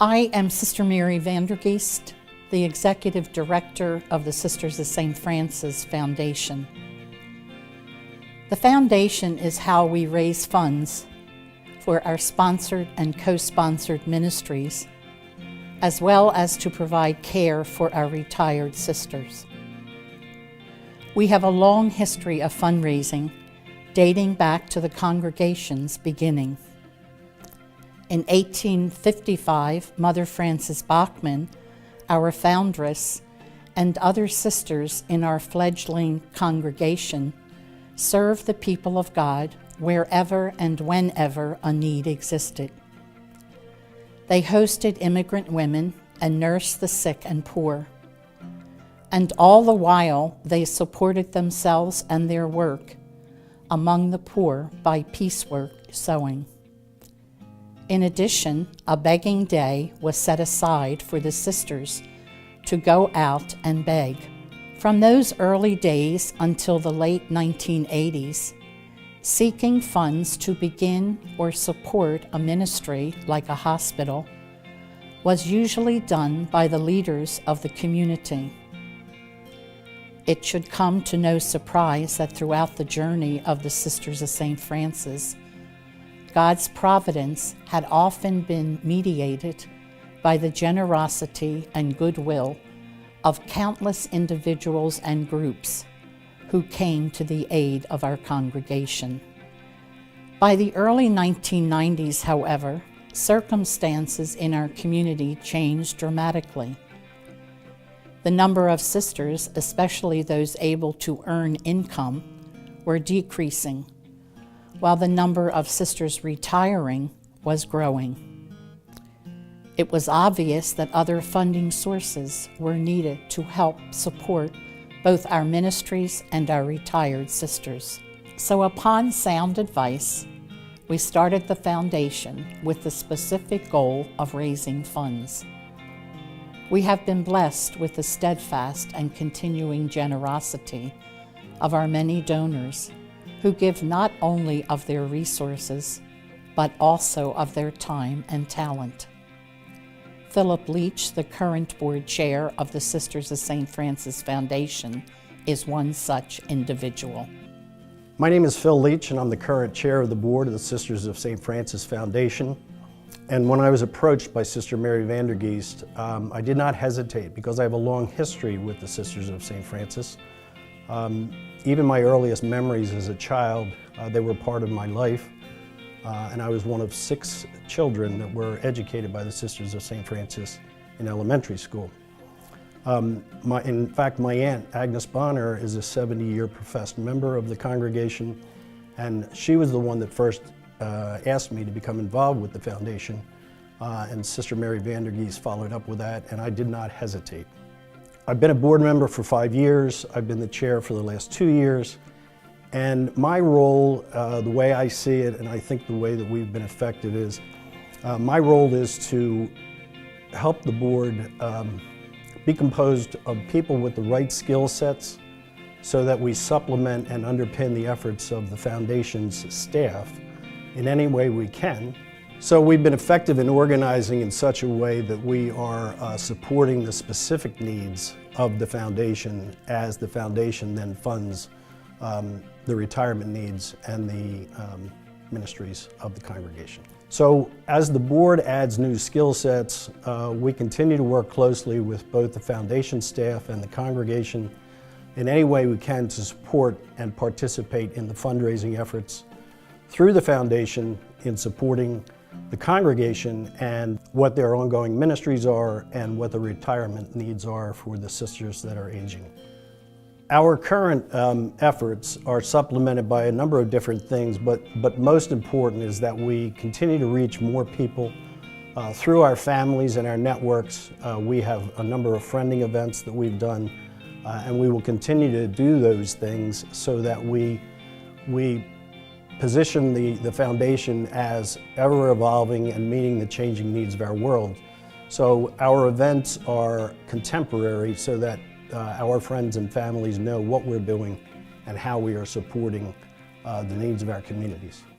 I am Sister Mary Vandergeest, the Executive Director of the Sisters of St. Francis Foundation. The foundation is how we raise funds for our sponsored and co-sponsored ministries, as well as to provide care for our retired sisters. We have a long history of fundraising dating back to the congregation's beginning. In 1855, Mother Frances Bachman, our foundress, and other sisters in our fledgling congregation served the people of God wherever and whenever a need existed. They hosted immigrant women and nursed the sick and poor. And all the while, they supported themselves and their work among the poor by piecework sewing. In addition, a begging day was set aside for the sisters to go out and beg. From those early days until the late 1980s, seeking funds to begin or support a ministry like a hospital was usually done by the leaders of the community. It should come to no surprise that throughout the journey of the Sisters of St. Francis, God's providence had often been mediated by the generosity and goodwill of countless individuals and groups who came to the aid of our congregation. By the early 1990s, however, circumstances in our community changed dramatically. The number of sisters, especially those able to earn income, were decreasing, while the number of sisters retiring was growing. It was obvious that other funding sources were needed to help support both our ministries and our retired sisters. So upon sound advice, we started the foundation with the specific goal of raising funds. We have been blessed with the steadfast and continuing generosity of our many donors who give not only of their resources, but also of their time and talent. Philip Leach, the current board chair of the Sisters of St. Francis Foundation, is one such individual. My name is Phil Leach, and I'm the current chair of the board of the Sisters of St. Francis Foundation. And when I was approached by Sister Mary Vandergeest, I did not hesitate because I have a long history with the Sisters of St. Francis. Even my earliest memories as a child, they were part of my life. And I was one of 6 children that were educated by the Sisters of St. Francis in elementary school. In fact, my aunt, Agnes Bonner, is a 70-year professed member of the congregation, and she was the one that first asked me to become involved with the foundation, and Sister Mary Vandergeest followed up with that, and I did not hesitate. I've been a board member for 5 years. I've been the chair for the last 2 years. And my role, the way I see it, and I think the way that we've been effective is, my role is to help the board be composed of people with the right skill sets so that we supplement and underpin the efforts of the foundation's staff in any way we can. So we've been effective in organizing in such a way that we are supporting the specific needs of the foundation as the foundation then funds the retirement needs and the ministries of the congregation. So as the board adds new skill sets, we continue to work closely with both the foundation staff and the congregation in any way we can to support and participate in the fundraising efforts through the foundation in supporting the congregation and what their ongoing ministries are and what the retirement needs are for the sisters that are aging. Our current efforts are supplemented by a number of different things, but most important is that we continue to reach more people through our families and our networks. We have a number of friending events that we've done, and we will continue to do those things so that we position the foundation as ever evolving and meeting the changing needs of our world. So our events are contemporary so that our friends and families know what we're doing and how we are supporting the needs of our communities.